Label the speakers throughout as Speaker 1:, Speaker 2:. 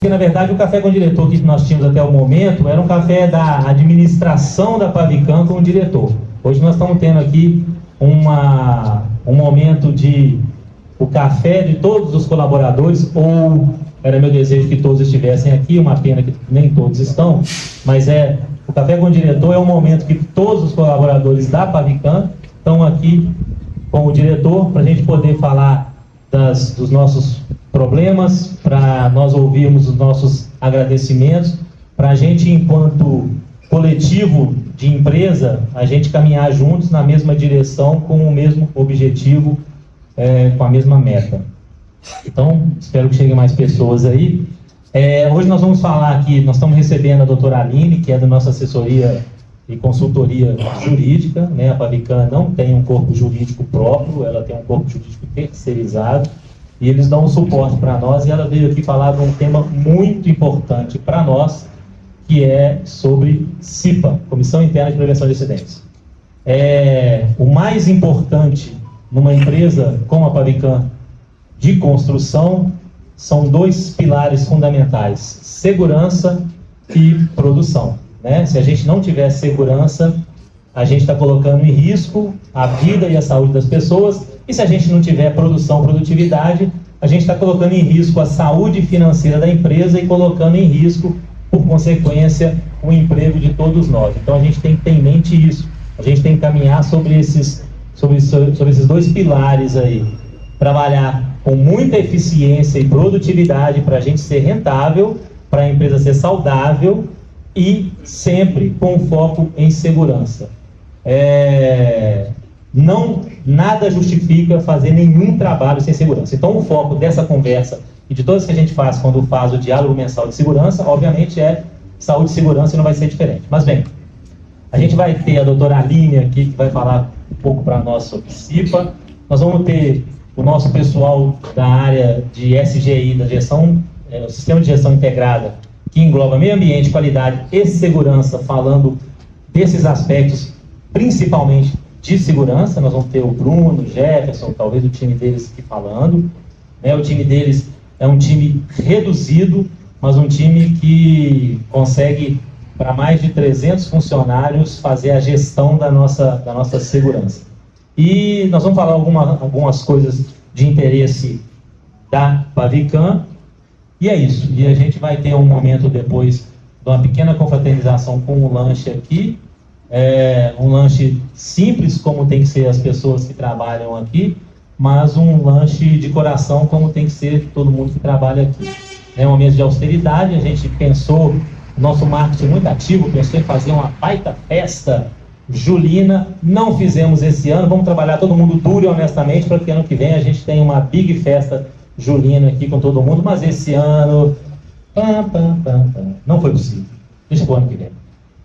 Speaker 1: Porque, na verdade, o café com o diretor que nós tínhamos até o momento era um café da administração da Pavicam com o diretor. Hoje nós estamos tendo aqui um momento de o café de todos os colaboradores, ou era meu desejo que todos estivessem aqui, uma pena que nem todos estão, mas o café com o diretor é um momento que todos os colaboradores da Pavicam estão aqui com o diretor para a gente poder falar dos nossos problemas, para nós ouvirmos os nossos agradecimentos, para a gente, enquanto coletivo de empresa, a gente caminhar juntos na mesma direção, com o mesmo objetivo, com a mesma meta. Então, espero que cheguem mais pessoas aí. Hoje nós vamos falar aqui, nós estamos recebendo a doutora Aline, que é da nossa assessoria e consultoria jurídica, né? A Pavicam não tem um corpo jurídico próprio, ela tem um corpo jurídico terceirizado, e eles dão um suporte para nós, e ela veio aqui falar de um tema muito importante para nós, que é sobre CIPA, Comissão Interna de Prevenção de Acidentes. O mais importante numa empresa como a Pavicam de construção são dois pilares fundamentais: segurança e produção, né? Se a gente não tiver segurança, a gente está colocando em risco a vida e a saúde das pessoas, e se a gente não tiver produção, produtividade, a gente está colocando em risco a saúde financeira da empresa e colocando em risco, por consequência, o emprego de todos nós. Então a gente tem que ter em mente isso, a gente tem que caminhar sobre esses dois pilares aí, trabalhar com muita eficiência e produtividade para a gente ser rentável, para a empresa ser saudável e sempre com foco em segurança. Nada justifica fazer nenhum trabalho sem segurança. Então o foco dessa conversa e de todas que a gente faz quando faz o diálogo mensal de segurança, obviamente é saúde e segurança, e não vai ser diferente. Mas bem, a gente vai ter a doutora Aline aqui, que vai falar um pouco para nós sobre CIPA. Nós vamos ter o nosso pessoal da área de SGI, da gestão, o Sistema de Gestão Integrada, que engloba meio ambiente, qualidade e segurança, falando desses aspectos, principalmente de segurança. Nós vamos ter o Bruno, o Jefferson, talvez o time deles aqui falando. O time deles é um time reduzido, mas um time que consegue, para mais de 300 funcionários, fazer a gestão da nossa segurança. E nós vamos falar algumas coisas de interesse da Pavicam, e é isso. E a gente vai ter um momento depois de uma pequena confraternização com um lanche aqui, um lanche simples, como tem que ser as pessoas que trabalham aqui, mas um lanche de coração, como tem que ser todo mundo que trabalha aqui. É um mês de austeridade, a gente pensou, nosso marketing muito ativo, pensou em fazer uma baita festa julina, não fizemos esse ano, vamos trabalhar todo mundo duro e honestamente para que ano que vem a gente tenha uma big festa julina aqui com todo mundo, mas esse ano não foi possível, deixa para o ano que vem.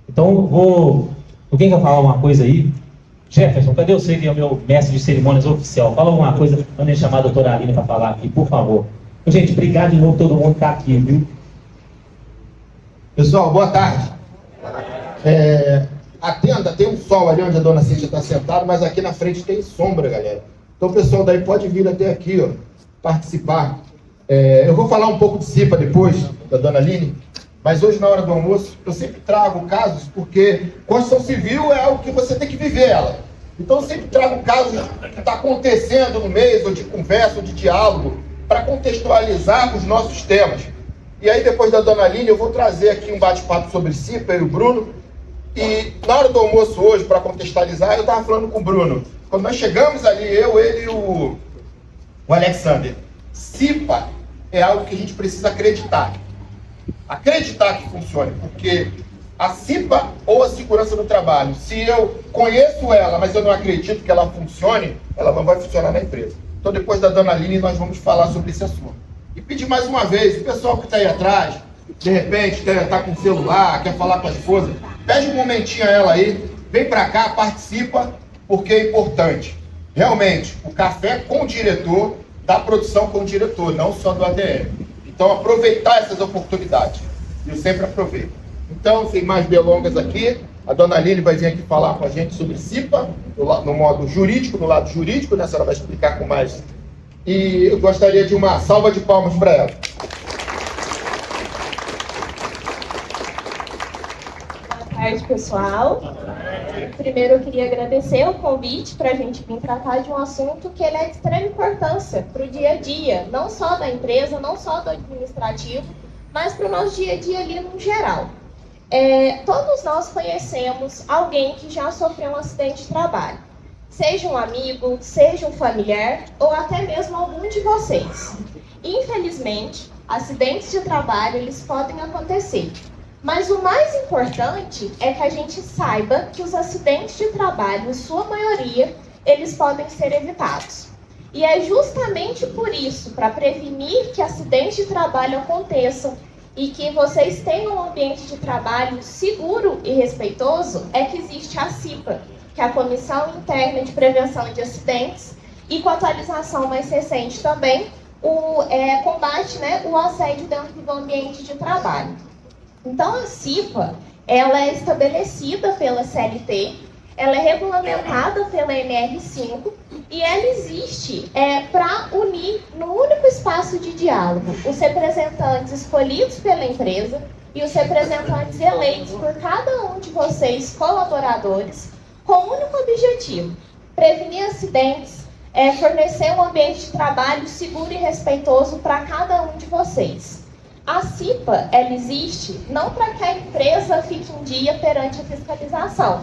Speaker 1: Então alguém quer falar uma coisa aí? Jefferson, cadê você que é o meu mestre de cerimônias oficial? Fala alguma coisa antes de chamar a doutora Aline para falar aqui, por favor. Gente, obrigado de novo todo mundo que está aqui, viu?
Speaker 2: Pessoal, boa tarde. Atenda, tem um sol ali onde a dona Cíntia está sentada, mas aqui na frente tem sombra, galera. Então o pessoal daí pode vir até aqui, ó, participar. Eu vou falar um pouco de CIPA depois, da dona Aline, mas hoje na hora do almoço eu sempre trago casos, porque construção civil é algo que você tem que viver ela. Então eu sempre trago casos que está acontecendo no mês, ou de conversa, ou de diálogo, para contextualizar os nossos temas. E aí depois da dona Aline eu vou trazer aqui um bate-papo sobre CIPA e o Bruno. E na hora do almoço hoje, para contextualizar, eu estava falando com o Bruno. Quando nós chegamos ali, eu, ele e o Alexander, CIPA é algo que a gente precisa acreditar. Acreditar que funcione, porque a CIPA ou a segurança do trabalho, se eu conheço ela, mas eu não acredito que ela funcione, ela não vai funcionar na empresa. Então depois da dona Aline nós vamos falar sobre esse assunto. E pedir mais uma vez, o pessoal que está aí atrás, de repente está com o celular, quer falar com a esposa, pede um momentinho a ela aí, vem para cá, participa, porque é importante. Realmente, o café com o diretor, da produção com o diretor, não só do ADM. Então, aproveitar essas oportunidades. Eu sempre aproveito. Então, sem mais delongas aqui, a dona Aline vai vir aqui falar com a gente sobre CIPA, no modo jurídico, no lado jurídico, né? A senhora vai explicar com mais. E eu gostaria de uma salva de palmas para ela.
Speaker 3: tarde, pessoal. Primeiro, eu queria agradecer o convite para a gente vir tratar de um assunto que ele é de extrema importância para o dia a dia, não só da empresa, não só do administrativo, mas para o nosso dia a dia ali no geral. Todos nós conhecemos alguém que já sofreu um acidente de trabalho, seja um amigo, seja um familiar ou até mesmo algum de vocês. Infelizmente, acidentes de trabalho eles podem acontecer, mas o mais importante é que a gente saiba que os acidentes de trabalho, em sua maioria, eles podem ser evitados. E é justamente por isso, para prevenir que acidentes de trabalho aconteçam e que vocês tenham um ambiente de trabalho seguro e respeitoso, é que existe a CIPA, que é a Comissão Interna de Prevenção de Acidentes, e com a atualização mais recente também, o combate, o assédio dentro do ambiente de trabalho. Então, a CIPA, ela é estabelecida pela CLT, ela é regulamentada pela NR5 e ela existe para unir no único espaço de diálogo os representantes escolhidos pela empresa e os representantes eleitos por cada um de vocês, colaboradores, com o único objetivo: prevenir acidentes, fornecer um ambiente de trabalho seguro e respeitoso para cada um de vocês. A CIPA, ela existe não para que a empresa fique em dia perante a fiscalização.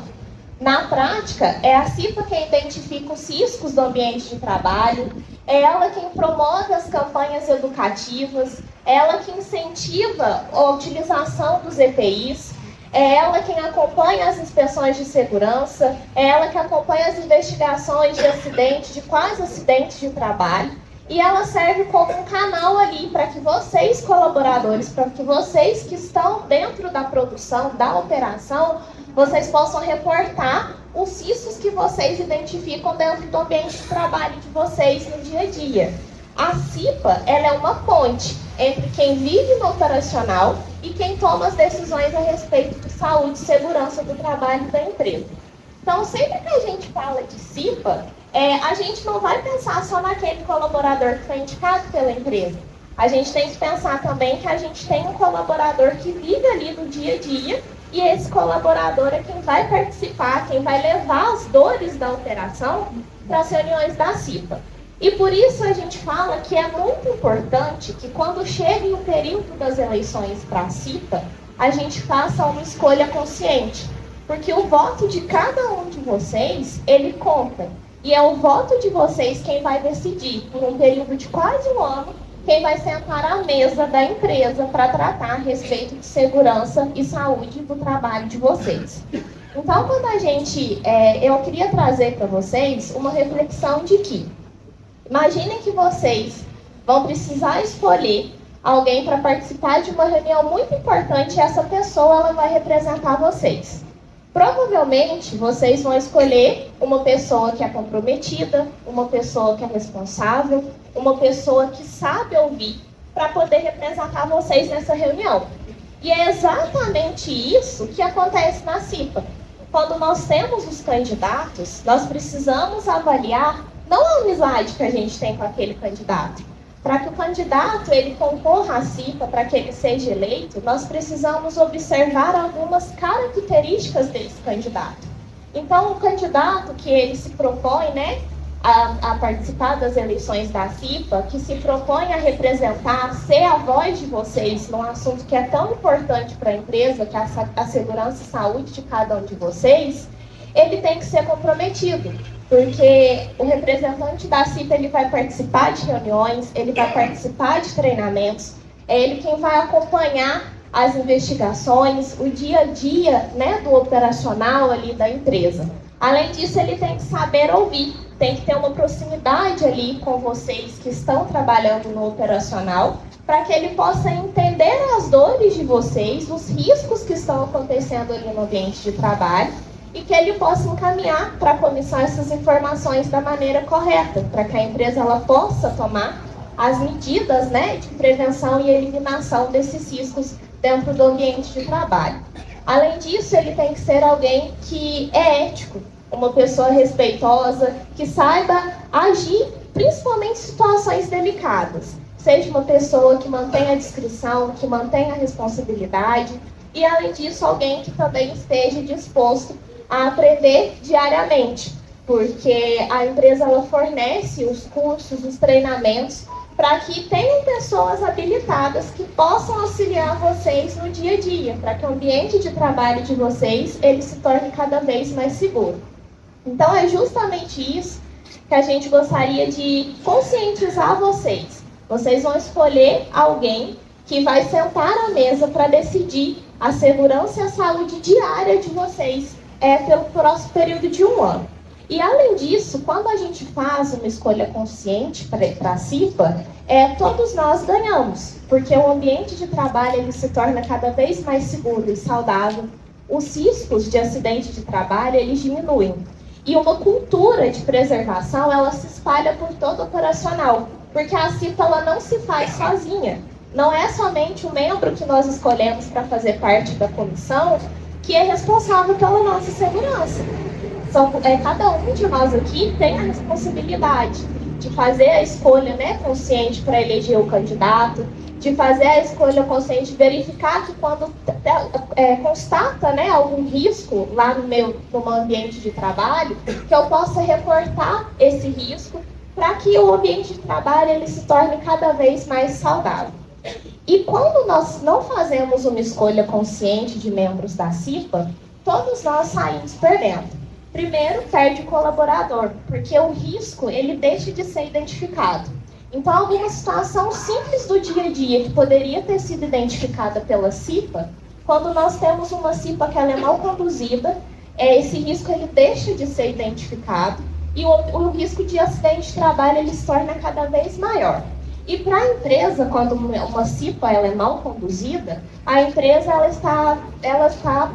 Speaker 3: Na prática, é a CIPA quem identifica os riscos do ambiente de trabalho, é ela quem promove as campanhas educativas, é ela que incentiva a utilização dos EPIs, é ela quem acompanha as inspeções de segurança, é ela que acompanha as investigações de acidentes, de quais acidentes de trabalho, e ela serve como um canal ali para que vocês, colaboradores, para que vocês que estão dentro da produção, da operação, vocês possam reportar os riscos que vocês identificam dentro do ambiente de trabalho de vocês no dia a dia. A CIPA, ela é uma ponte entre quem vive no operacional e quem toma as decisões a respeito de saúde e segurança do trabalho da empresa. Então, sempre que a gente fala de CIPA, a gente não vai pensar só naquele colaborador que foi indicado pela empresa. A gente tem que pensar também que a gente tem um colaborador que vive ali no dia a dia e esse colaborador é quem vai participar, quem vai levar as dores da operação para as reuniões da CIPA. E por isso a gente fala que é muito importante que quando chegue o período das eleições para a CIPA, a gente faça uma escolha consciente. Porque o voto de cada um de vocês, ele conta. E é o voto de vocês quem vai decidir, por um período de quase um ano, quem vai sentar à mesa da empresa para tratar a respeito de segurança e saúde do trabalho de vocês. Então, quando eu queria trazer para vocês uma reflexão de que, imaginem que vocês vão precisar escolher alguém para participar de uma reunião muito importante e essa pessoa ela vai representar vocês. Provavelmente, vocês vão escolher uma pessoa que é comprometida, uma pessoa que é responsável, uma pessoa que sabe ouvir para poder representar vocês nessa reunião. E é exatamente isso que acontece na CIPA. Quando nós temos os candidatos, nós precisamos avaliar não a amizade que a gente tem com aquele candidato. Para que o candidato ele concorra à CIPA, para que ele seja eleito, nós precisamos observar algumas características desse candidato. Então, o candidato que ele se propõe, a participar das eleições da CIPA, que se propõe a representar, ser a voz de vocês num assunto que é tão importante para a empresa, que é a segurança e saúde de cada um de vocês, ele tem que ser comprometido. Porque o representante da CIPA ele vai participar de reuniões, ele vai participar de treinamentos, é ele quem vai acompanhar as investigações, o dia a dia do operacional ali da empresa. Além disso, ele tem que saber ouvir, tem que ter uma proximidade ali com vocês que estão trabalhando no operacional, para que ele possa entender as dores de vocês, os riscos que estão acontecendo ali no ambiente de trabalho, e que ele possa encaminhar para a comissão essas informações da maneira correta, para que a empresa ela possa tomar as medidas de prevenção e eliminação desses riscos dentro do ambiente de trabalho. Além disso, ele tem que ser alguém que é ético, uma pessoa respeitosa, que saiba agir, principalmente em situações delicadas. Seja uma pessoa que mantenha a discrição, que mantenha a responsabilidade, e, além disso, alguém que também esteja disposto a aprender diariamente, porque a empresa ela fornece os cursos, os treinamentos, para que tenham pessoas habilitadas que possam auxiliar vocês no dia a dia, para que o ambiente de trabalho de vocês ele se torne cada vez mais seguro. Então é justamente isso que a gente gostaria de conscientizar vocês. Vocês vão escolher alguém que vai sentar à mesa para decidir a segurança e a saúde diária de vocês pelo próximo período de 1 ano. E, além disso, quando a gente faz uma escolha consciente para a CIPA, todos nós ganhamos, porque o ambiente de trabalho ele se torna cada vez mais seguro e saudável, os riscos de acidente de trabalho eles diminuem. E uma cultura de preservação, ela se espalha por todo o operacional, porque a CIPA ela não se faz sozinha. Não é somente o membro que nós escolhemos para fazer parte da comissão que é responsável pela nossa segurança. Cada um de nós aqui tem a responsabilidade de fazer a escolha consciente para eleger o candidato, de fazer a escolha consciente, de verificar que quando constata algum risco lá no meu ambiente de trabalho, que eu possa reportar esse risco para que o ambiente de trabalho ele se torne cada vez mais saudável. E quando nós não fazemos uma escolha consciente de membros da CIPA, todos nós saímos perdendo. Primeiro, perde o colaborador, porque o risco ele deixa de ser identificado. Então, alguma situação simples do dia a dia que poderia ter sido identificada pela CIPA, quando nós temos uma CIPA que ela é mal conduzida, esse risco ele deixa de ser identificado e o risco de acidente de trabalho ele se torna cada vez maior. E para a empresa, quando uma CIPA ela é mal conduzida, a empresa ela está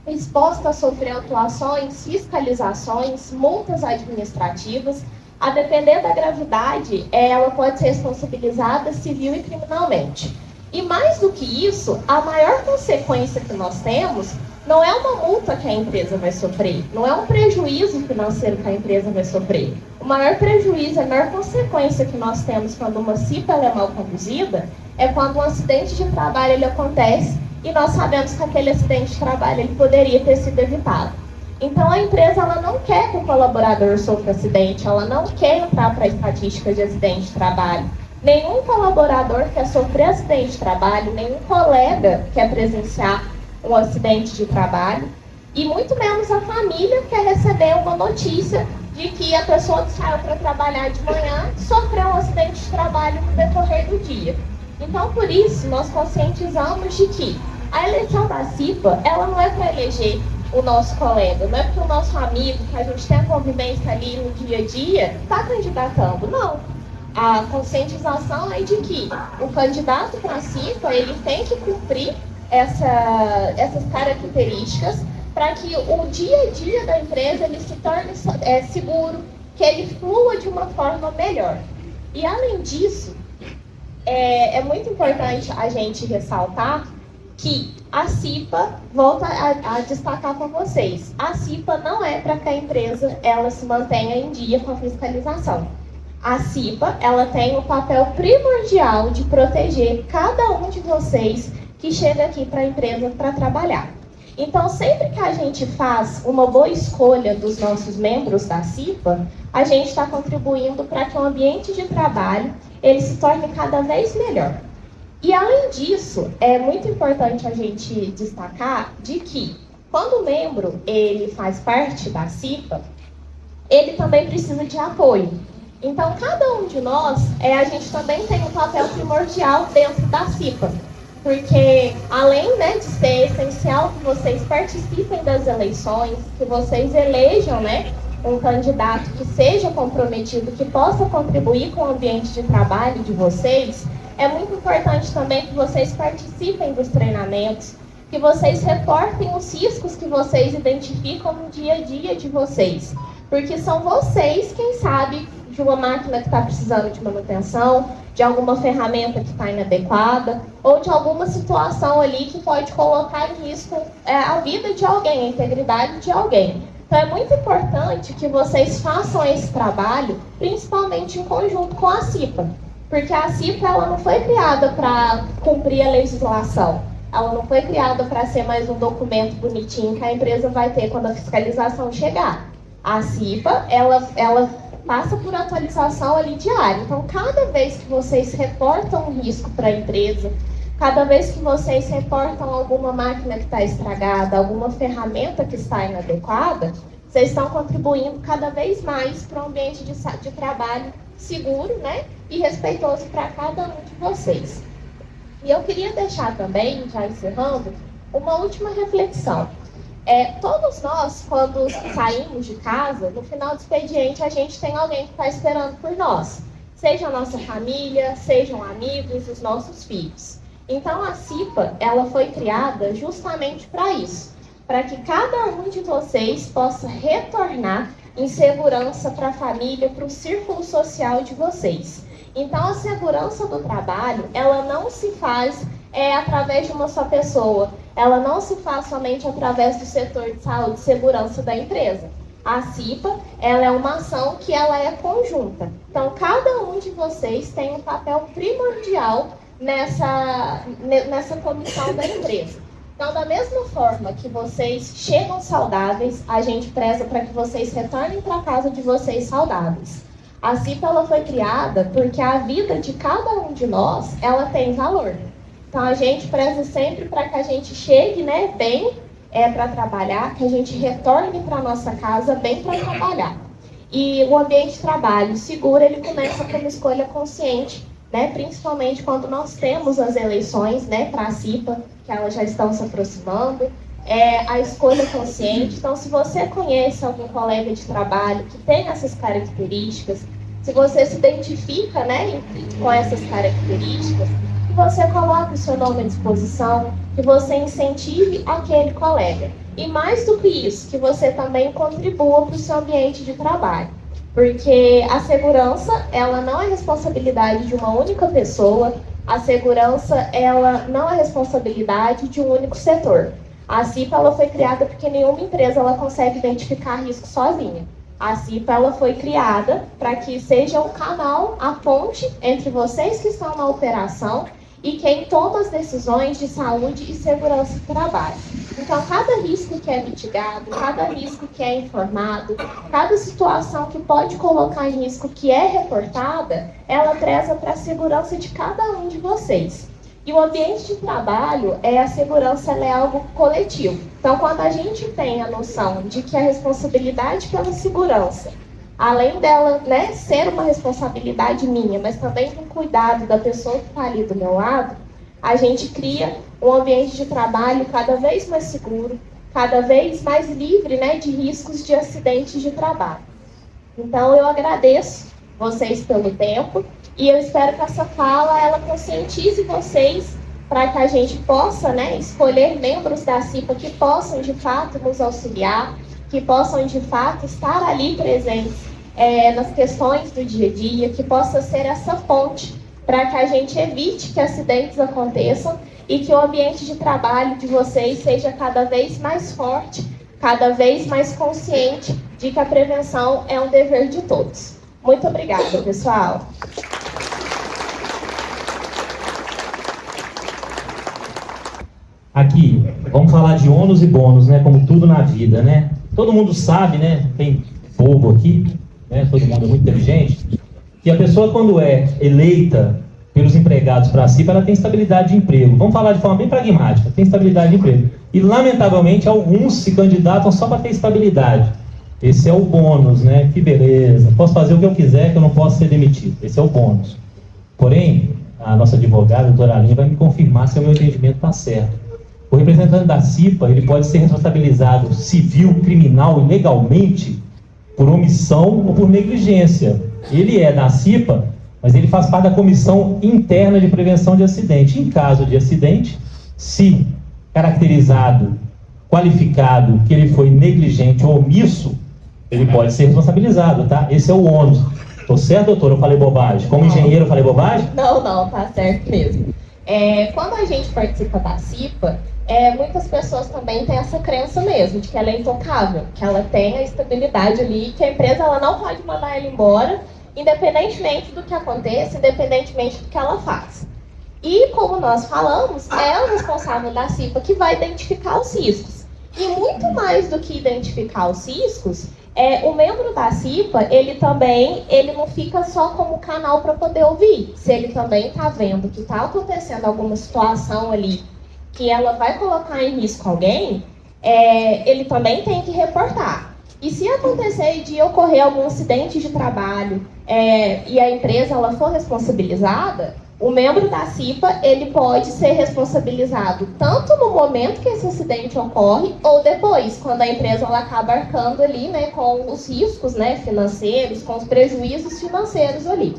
Speaker 3: exposta a sofrer autuações, fiscalizações, multas administrativas. A depender da gravidade, ela pode ser responsabilizada civil e criminalmente. E mais do que isso, a maior consequência que nós temos não é uma multa que a empresa vai sofrer, não é um prejuízo financeiro que a empresa vai sofrer. O maior prejuízo, a maior consequência que nós temos quando uma CIPA é mal conduzida é quando um acidente de trabalho ele acontece e nós sabemos que aquele acidente de trabalho ele poderia ter sido evitado. Então, a empresa ela não quer que o colaborador sofra acidente, ela não quer entrar para a estatística de acidente de trabalho. Nenhum colaborador quer sofrer acidente de trabalho, nenhum colega quer presenciar um acidente de trabalho, e muito menos a família quer receber uma notícia de que a pessoa que saiu para trabalhar de manhã sofreu um acidente de trabalho no decorrer do dia. Então, por isso, nós conscientizamos de que a eleição da CIPA, ela não é para eleger o nosso colega, não é porque o nosso amigo, que a gente tem a convivência ali no dia a dia, está candidatando, não. A conscientização é de que o candidato para a CIPA, ele tem que cumprir essas características para que o dia a dia da empresa ele se torne seguro, que ele flua de uma forma melhor. E além disso, é muito importante a gente ressaltar que a CIPA, volta a destacar com vocês, a CIPA não é para que a empresa ela se mantenha em dia com a fiscalização. A CIPA ela tem o papel primordial de proteger cada um de vocês que chega aqui para a empresa para trabalhar. Então, sempre que a gente faz uma boa escolha dos nossos membros da CIPA, a gente está contribuindo para que o ambiente de trabalho ele se torne cada vez melhor. E, além disso, é muito importante a gente destacar de que, quando o membro ele faz parte da CIPA, ele também precisa de apoio. Então, cada um de nós, a gente também tem um papel primordial dentro da CIPA. Porque, além de ser essencial que vocês participem das eleições, que vocês elejam um candidato que seja comprometido, que possa contribuir com o ambiente de trabalho de vocês, é muito importante também que vocês participem dos treinamentos, que vocês reportem os riscos que vocês identificam no dia a dia de vocês. Porque são vocês quem sabe de uma máquina que está precisando de manutenção, de alguma ferramenta que está inadequada, ou de alguma situação ali que pode colocar em risco a vida de alguém, a integridade de alguém. Então é muito importante que vocês façam esse trabalho, principalmente em conjunto com a CIPA. Porque a CIPA ela não foi criada para cumprir a legislação. Ela não foi criada para ser mais um documento bonitinho que a empresa vai ter quando a fiscalização chegar. A CIPA, ela passa por atualização ali diária. Então, cada vez que vocês reportam um risco para a empresa, cada vez que vocês reportam alguma máquina que está estragada, alguma ferramenta que está inadequada, vocês estão contribuindo cada vez mais para um ambiente de trabalho seguro, né, e respeitoso para cada um de vocês. E eu queria deixar também, já encerrando, uma última reflexão. Todos nós, quando saímos de casa, no final do expediente, a gente tem alguém que está esperando por nós. Seja a nossa família, sejam amigos, os nossos filhos. Então, a CIPA, ela foi criada justamente para isso, para que cada um de vocês possa retornar em segurança para a família, para o círculo social de vocês. Então, a segurança do trabalho, ela não se faz através de uma só pessoa, ela não se faz somente através do setor de saúde e segurança da empresa. A CIPA, ela é uma ação que ela é conjunta. Então, cada um de vocês tem um papel primordial nessa comissão da empresa. Então, da mesma forma que vocês chegam saudáveis, a gente preza para que vocês retornem para a casa de vocês saudáveis. A CIPA, ela foi criada porque a vida de cada um de nós, ela tem valor. Então, a gente preza sempre para que a gente chegue, né, bem para trabalhar, que a gente retorne para a nossa casa bem para trabalhar. E o ambiente de trabalho seguro, ele começa com uma escolha consciente, né, principalmente quando nós temos as eleições, né, para a CIPA, que elas já estão se aproximando, a escolha consciente. Então, se você conhece algum colega de trabalho que tem essas características, se você se identifica, né, com essas características, que você coloque o seu nome à disposição, que você incentive aquele colega. E mais do que isso, que você também contribua para o seu ambiente de trabalho. Porque a segurança, ela não é responsabilidade de uma única pessoa, a segurança, ela não é responsabilidade de um único setor. A CIPA, ela foi criada porque nenhuma empresa ela consegue identificar risco sozinha. A CIPA, ela foi criada para que seja o canal, a ponte entre vocês que estão na operação e quem toma as decisões de saúde e segurança do trabalho. Então, cada risco que é mitigado, cada risco que é informado, cada situação que pode colocar em risco que é reportada, ela preza para a segurança de cada um de vocês. E o ambiente de trabalho, a segurança é algo coletivo. Então, quando a gente tem a noção de que a responsabilidade pela segurança, além dela, né, ser uma responsabilidade minha, mas também com cuidado da pessoa que está ali do meu lado, a gente cria um ambiente de trabalho cada vez mais seguro, cada vez mais livre, né, de riscos de acidentes de trabalho. Então, eu agradeço vocês pelo tempo e eu espero que essa fala ela conscientize vocês para que a gente possa, né, escolher membros da CIPA que possam, de fato, nos auxiliar, que possam, de fato, estar ali presentes nas questões do dia a dia, que possa ser essa ponte para que a gente evite que acidentes aconteçam e que o ambiente de trabalho de vocês seja cada vez mais forte, cada vez mais consciente de que a prevenção é um dever de todos. Muito obrigada, pessoal.
Speaker 1: Aqui, vamos falar de ônus e bônus, né? Como tudo na vida, né? Todo mundo sabe, né? Tem bobo aqui, né? Todo mundo é muito inteligente. Que a pessoa, quando é eleita pelos empregados para a CIPA, ela tem estabilidade de emprego. Vamos falar de forma bem pragmática, tem estabilidade de emprego. E, lamentavelmente, alguns se candidatam só para ter estabilidade. Esse é o bônus, né? Que beleza. Posso fazer o que eu quiser, que eu não posso ser demitido. Esse é o bônus. Porém, a nossa advogada, a doutora Aline, vai me confirmar se o meu entendimento está certo. O representante da CIPA, ele pode ser responsabilizado civil, criminal e legalmente por omissão ou por negligência. Ele é da CIPA, mas ele faz parte da Comissão Interna de Prevenção de Acidente. Em caso de acidente, se caracterizado, qualificado que ele foi negligente ou omisso, ele pode ser responsabilizado, tá? Esse é o ônus. Tô certo, doutor? Eu falei bobagem? Como engenheiro, eu falei bobagem?
Speaker 3: Não, tá certo mesmo. Quando a gente participa da CIPA, muitas pessoas também têm essa crença mesmo, de que ela é intocável, que ela tem a estabilidade ali, que a empresa ela não pode mandar ela embora, independentemente do que aconteça, independentemente do que ela faz. E, como nós falamos, é o responsável da CIPA que vai identificar os riscos. E muito mais do que identificar os riscos, o membro da CIPA, ele não fica só como canal para poder ouvir. Se ele também está vendo que está acontecendo alguma situação ali que ela vai colocar em risco alguém, ele também tem que reportar. E se acontecer de ocorrer algum acidente de trabalho e a empresa ela for responsabilizada, o membro da CIPA ele pode ser responsabilizado tanto no momento que esse acidente ocorre ou depois, quando a empresa ela acaba arcando ali, né, com os riscos, né, financeiros, com os prejuízos financeiros ali.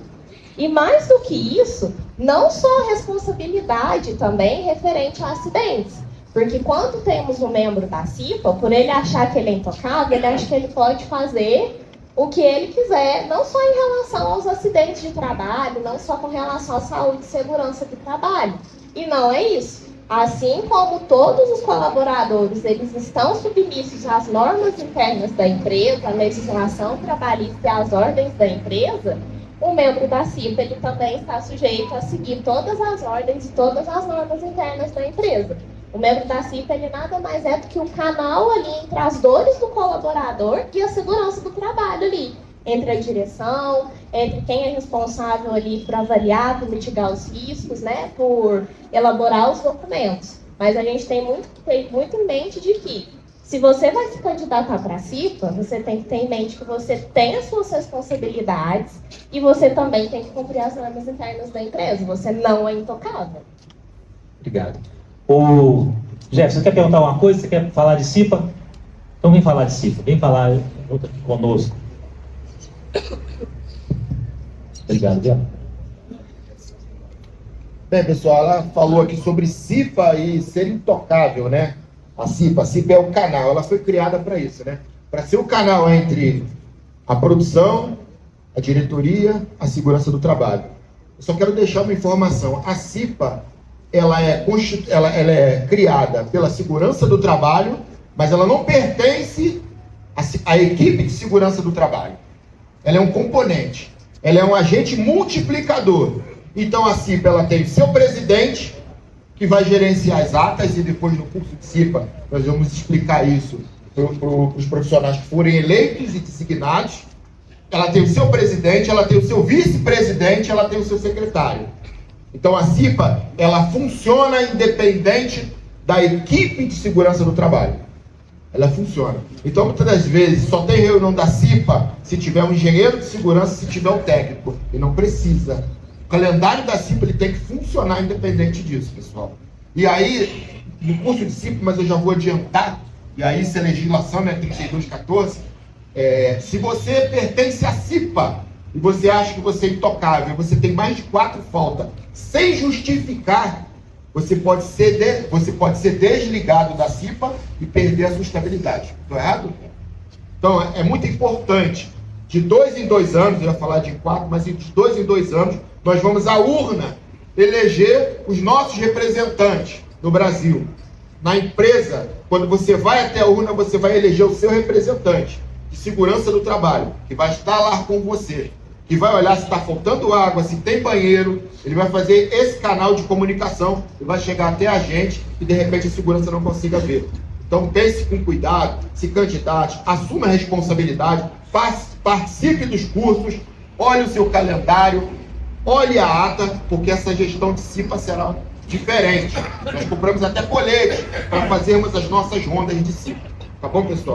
Speaker 3: E mais do que isso, não só a responsabilidade também referente a acidentes. Porque quando temos um membro da CIPA, por ele achar que ele é intocável, ele acha que ele pode fazer o que ele quiser, não só em relação aos acidentes de trabalho, não só com relação à saúde e segurança do trabalho. E não é isso. Assim como todos os colaboradores, eles estão submissos às normas internas da empresa, à legislação trabalhista e às ordens da empresa, o membro da CIPA ele também está sujeito a seguir todas as ordens e todas as normas internas da empresa. O membro da CIPA, ele nada mais é do que um canal ali entre as dores do colaborador e a segurança do trabalho ali. Entre a direção, entre quem é responsável ali por avaliar, por mitigar os riscos, né, por elaborar os documentos. Mas a gente tem muito em mente de que, se você vai se candidatar para a CIPA, você tem que ter em mente que você tem as suas responsabilidades e você também tem que cumprir as normas internas da empresa. Você não é intocável.
Speaker 1: Obrigado. Ô, Jefferson, você quer perguntar uma coisa? Você quer falar de CIPA? Então vem falar de CIPA, vem falar conosco. Obrigado, Diego.
Speaker 2: Bem, pessoal, ela falou aqui sobre CIPA e ser intocável, né? A CIPA é o canal, ela foi criada para isso, né? Para ser o canal entre a produção, a diretoria, a segurança do trabalho. Eu só quero deixar uma informação. A CIPA, ela é criada pela segurança do trabalho, mas ela não pertence à equipe de segurança do trabalho. Ela é um componente. Ela é um agente multiplicador. Então a CIPA ela tem seu presidente, que vai gerenciar as atas, e depois no curso de CIPA nós vamos explicar isso para os profissionais que forem eleitos e designados. Ela tem o seu presidente, ela tem o seu vice-presidente, ela tem o seu secretário. Então a CIPA, ela funciona independente da equipe de segurança do trabalho. Ela funciona. Então muitas das vezes só tem reunião da CIPA se tiver um engenheiro de segurança, se tiver um técnico. E não precisa. O calendário da CIPA ele tem que funcionar independente disso, pessoal. E aí, no curso de CIPA, mas eu já vou adiantar, e aí se a legislação é 3214, se você pertence à CIPA e você acha que você é intocável, você tem mais de 4 faltas, sem justificar, você pode ser desligado da CIPA e perder a sua estabilidade. Estou errado? Então, é muito importante, de 2 em 2 anos, eu ia falar de 4, mas de 2 em 2 anos, nós vamos à urna eleger os nossos representantes no Brasil. Na empresa, quando você vai até a urna, você vai eleger o seu representante de segurança do trabalho, que vai estar lá com você, que vai olhar se está faltando água, se tem banheiro, ele vai fazer esse canal de comunicação e vai chegar até a gente e de repente a segurança não consiga ver. Então pense com cuidado, se candidate, assuma a responsabilidade, participe dos cursos, olhe o seu calendário, olhe a ata, porque essa gestão de CIPA será diferente. Nós compramos até colete para fazermos as nossas rondas de CIPA. Tá bom, pessoal?